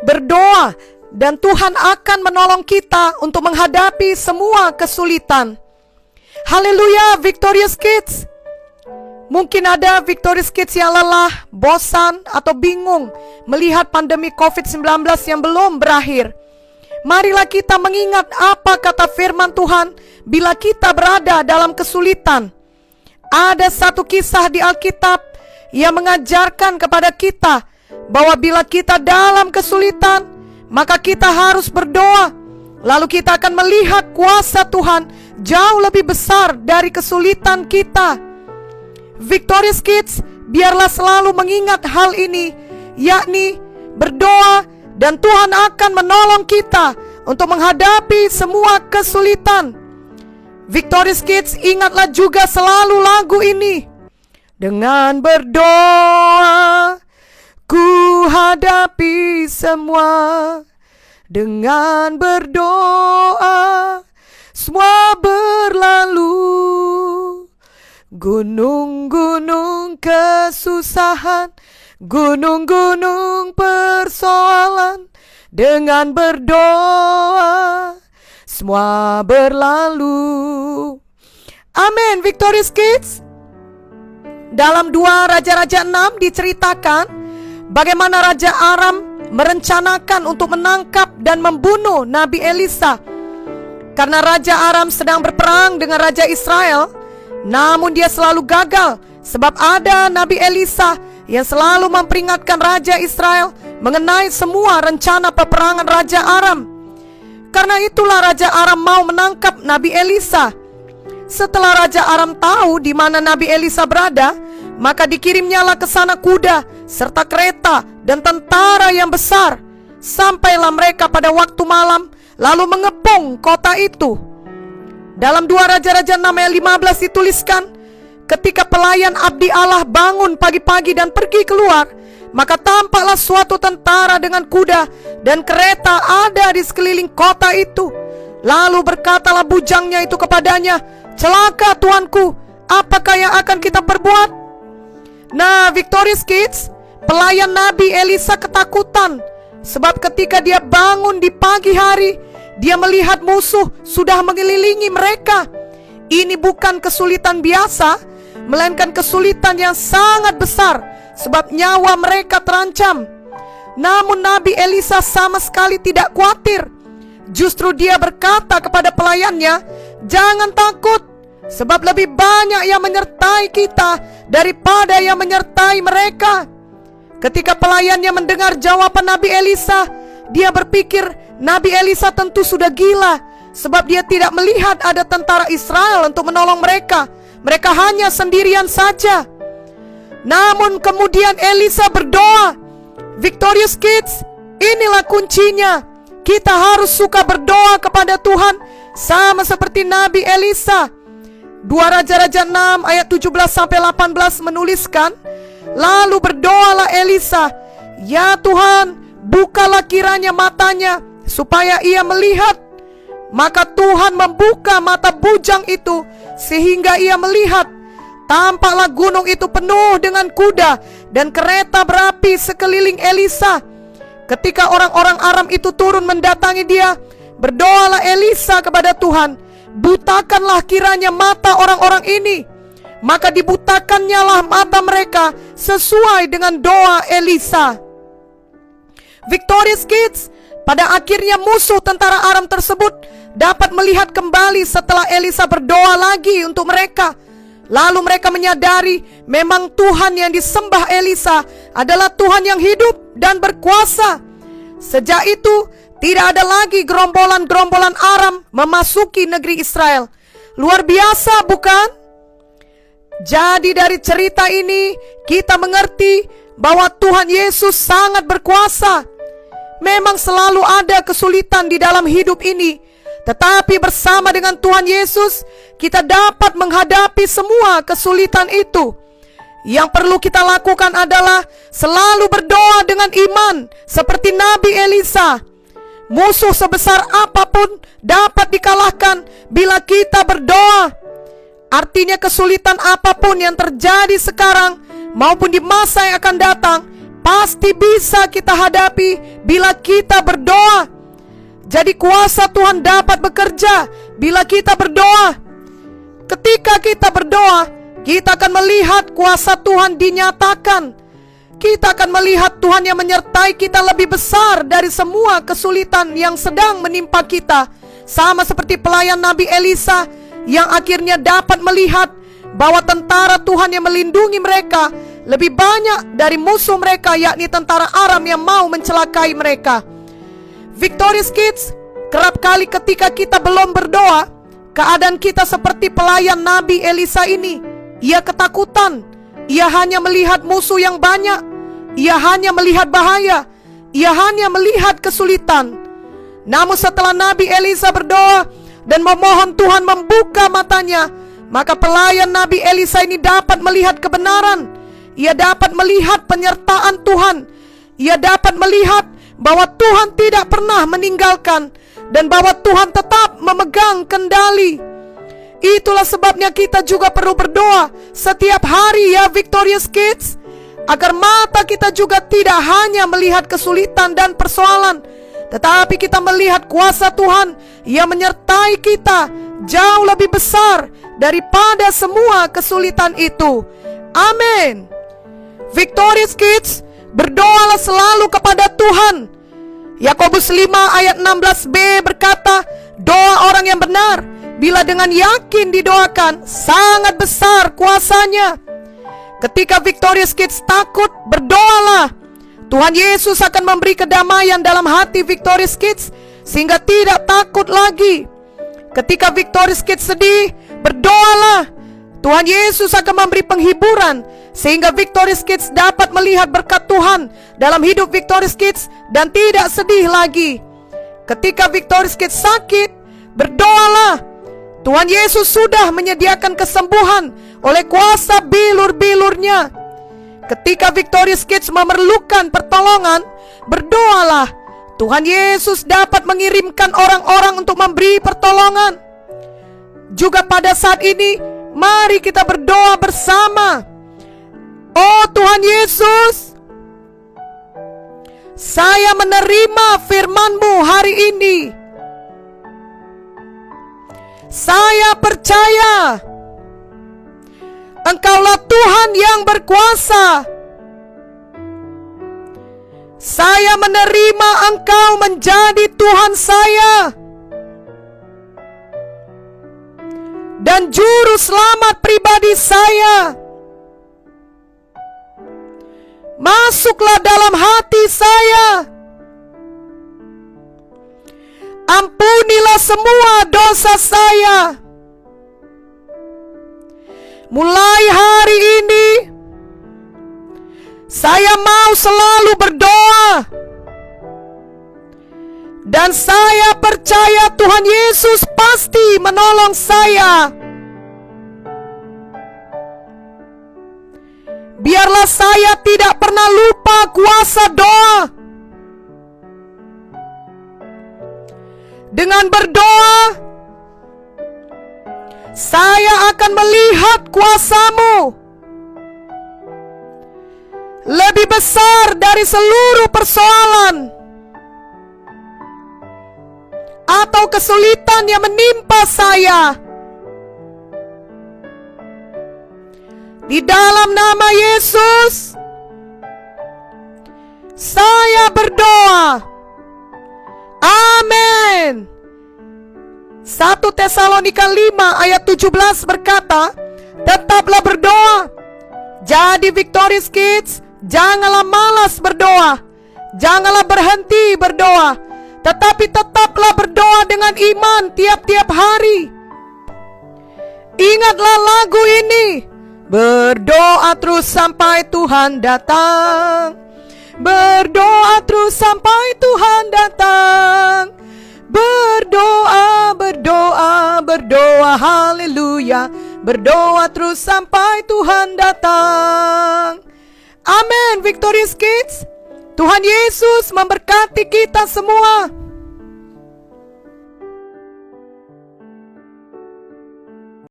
berdoa, dan Tuhan akan menolong kita untuk menghadapi semua kesulitan. Haleluya, Victorious Kids. Mungkin ada Victorious Kids yang lelah, bosan, atau bingung melihat pandemi COVID-19 yang belum berakhir. Marilah kita mengingat apa kata firman Tuhan bila kita berada dalam kesulitan. Ada satu kisah di Alkitab yang mengajarkan kepada kita bahwa bila kita dalam kesulitan, maka kita harus berdoa. Lalu kita akan melihat kuasa Tuhan jauh lebih besar dari kesulitan kita. Victorious Kids, biarlah selalu mengingat hal ini, yakni berdoa, dan Tuhan akan menolong kita untuk menghadapi semua kesulitan. Victorious Kids, ingatlah juga selalu lagu ini. Dengan berdoa, ku hadapi semua. Dengan berdoa, semua berlalu. Gunung-gunung kesusahan, gunung-gunung persoalan, dengan berdoa semua berlalu. Amin, Victorious Kids. Dalam 2 Raja-Raja 6 diceritakan bagaimana Raja Aram merencanakan untuk menangkap dan membunuh Nabi Elisa. Karena Raja Aram sedang berperang dengan Raja Israel, namun dia selalu gagal sebab ada Nabi Elisa yang selalu memperingatkan Raja Israel mengenai semua rencana peperangan Raja Aram. Karena itulah Raja Aram mau menangkap Nabi Elisa. Setelah Raja Aram tahu di mana Nabi Elisa berada, maka dikirimnyalah ke sana kuda serta kereta dan tentara yang besar. Sampailah mereka pada waktu malam, lalu mengepung kota itu. Dalam 2 Raja-Raja 6 ayat 15 dituliskan, ketika pelayan abdi Allah bangun pagi-pagi dan pergi keluar, maka tampaklah suatu tentara dengan kuda dan kereta ada di sekeliling kota itu. Lalu berkatalah bujangnya itu kepadanya, "Celaka tuanku, apakah yang akan kita perbuat?" Nah, Victorious Kids, pelayan Nabi Elisa ketakutan, sebab ketika dia bangun di pagi hari, dia melihat musuh sudah mengelilingi mereka. Ini bukan kesulitan biasa, melainkan kesulitan yang sangat besar, sebab nyawa mereka terancam. Namun Nabi Elisa sama sekali tidak khawatir. Justru dia berkata kepada pelayannya, "Jangan takut, sebab lebih banyak yang menyertai kita daripada yang menyertai mereka." Ketika pelayannya mendengar jawaban Nabi Elisa, dia berpikir Nabi Elisa tentu sudah gila, sebab dia tidak melihat ada tentara Israel untuk menolong mereka. Mereka hanya sendirian saja. Namun kemudian Elisa berdoa. Victorious Kids, inilah kuncinya. Kita harus suka berdoa kepada Tuhan, sama seperti Nabi Elisa. 2 Raja-Raja 6 ayat 17-18 menuliskan, lalu berdoalah Elisa, "Ya Tuhan, bukalah kiranya matanya, supaya ia melihat." Maka Tuhan membuka mata bujang itu, sehingga ia melihat. Tampaklah gunung itu penuh dengan kuda dan kereta berapi sekeliling Elisa. Ketika orang-orang Aram itu turun mendatangi dia, berdoalah Elisa kepada Tuhan, "Butakanlah kiranya mata orang-orang ini." Maka dibutakannya lah mata mereka sesuai dengan doa Elisa. Victorious Kids, pada akhirnya musuh tentara Aram tersebut dapat melihat kembali setelah Elisa berdoa lagi untuk mereka. Lalu mereka menyadari memang Tuhan yang disembah Elisa adalah Tuhan yang hidup dan berkuasa. Sejak itu tidak ada lagi gerombolan-gerombolan Aram memasuki negeri Israel. Luar biasa, bukan? Jadi dari cerita ini kita mengerti bahwa Tuhan Yesus sangat berkuasa. Memang selalu ada kesulitan di dalam hidup ini, tetapi bersama dengan Tuhan Yesus kita dapat menghadapi semua kesulitan itu. Yang perlu kita lakukan adalah selalu berdoa dengan iman seperti Nabi Elisa. Musuh sebesar apapun dapat dikalahkan bila kita berdoa. Artinya kesulitan apapun yang terjadi sekarang maupun di masa yang akan datang, pasti bisa kita hadapi bila kita berdoa. Jadi kuasa Tuhan dapat bekerja bila kita berdoa. Ketika kita berdoa, kita akan melihat kuasa Tuhan dinyatakan. Kita akan melihat Tuhan yang menyertai kita lebih besar dari semua kesulitan yang sedang menimpa kita. Sama seperti pelayan Nabi Elisa yang akhirnya dapat melihat bahwa tentara Tuhan yang melindungi mereka lebih banyak dari musuh mereka, yakni tentara Aram yang mau mencelakai mereka. Victorious Kids, kerap kali ketika kita belum berdoa, keadaan kita seperti pelayan Nabi Elisa ini. Ia ketakutan, ia hanya melihat musuh yang banyak, ia hanya melihat bahaya, ia hanya melihat kesulitan. Namun setelah Nabi Elisa berdoa dan memohon Tuhan membuka matanya, maka pelayan Nabi Elisa ini dapat melihat kebenaran. Ia dapat melihat penyertaan Tuhan. Ia dapat melihat bahwa Tuhan tidak pernah meninggalkan dan bahwa Tuhan tetap memegang kendali. Itulah sebabnya kita juga perlu berdoa setiap hari ya Victorious Kids, agar mata kita juga tidak hanya melihat kesulitan dan persoalan, tetapi kita melihat kuasa Tuhan yang menyertai kita jauh lebih besar daripada semua kesulitan itu. Amin. Victorious Kids, berdoalah selalu kepada Tuhan. Yakobus 5 ayat 16b berkata, doa orang yang benar bila dengan yakin didoakan sangat besar kuasanya. Ketika Victorious Kids takut, berdoalah. Tuhan Yesus akan memberi kedamaian dalam hati Victorious Kids sehingga tidak takut lagi. Ketika Victorious Kids sedih, berdoalah. Tuhan Yesus akan memberi penghiburan sehingga Victorious Kids dapat melihat berkat Tuhan dalam hidup Victorious Kids dan tidak sedih lagi. Ketika Victorious Kids sakit, berdoalah. Tuhan Yesus sudah menyediakan kesembuhan oleh kuasa bilur-bilurnya. Ketika Victorious Kids memerlukan pertolongan, berdoalah. Tuhan Yesus dapat mengirimkan orang-orang untuk memberi pertolongan. Juga pada saat ini, mari kita berdoa bersama. Oh Tuhan Yesus, saya menerima firman-Mu hari ini. Saya percaya Engkaulah Tuhan yang berkuasa. Saya menerima Engkau menjadi Tuhan saya dan juru selamat pribadi saya. Masuklah dalam hati saya. Ampunilah semua dosa saya. Mulai hari ini, saya mau selalu berdoa. Dan saya percaya Tuhan Yesus pasti menolong saya. Biarlah saya tidak pernah lupa kuasa doa. Dengan berdoa, saya akan melihat kuasa-Mu lebih besar dari seluruh persoalan atau kesulitan yang menimpa saya. Di dalam nama Yesus, saya berdoa. Amin. 1 Tesalonika 5 ayat 17 berkata, tetaplah berdoa. Jadi Victorious Kids, janganlah malas berdoa, janganlah berhenti berdoa, tetapi tetaplah berdoa dengan iman tiap-tiap hari. Ingatlah lagu ini. Berdoa terus sampai Tuhan datang. Berdoa terus sampai Tuhan datang. Berdoa, berdoa, berdoa, haleluya. Berdoa terus sampai Tuhan datang. Amin, Victorious Kids. Tuhan Yesus memberkati kita semua.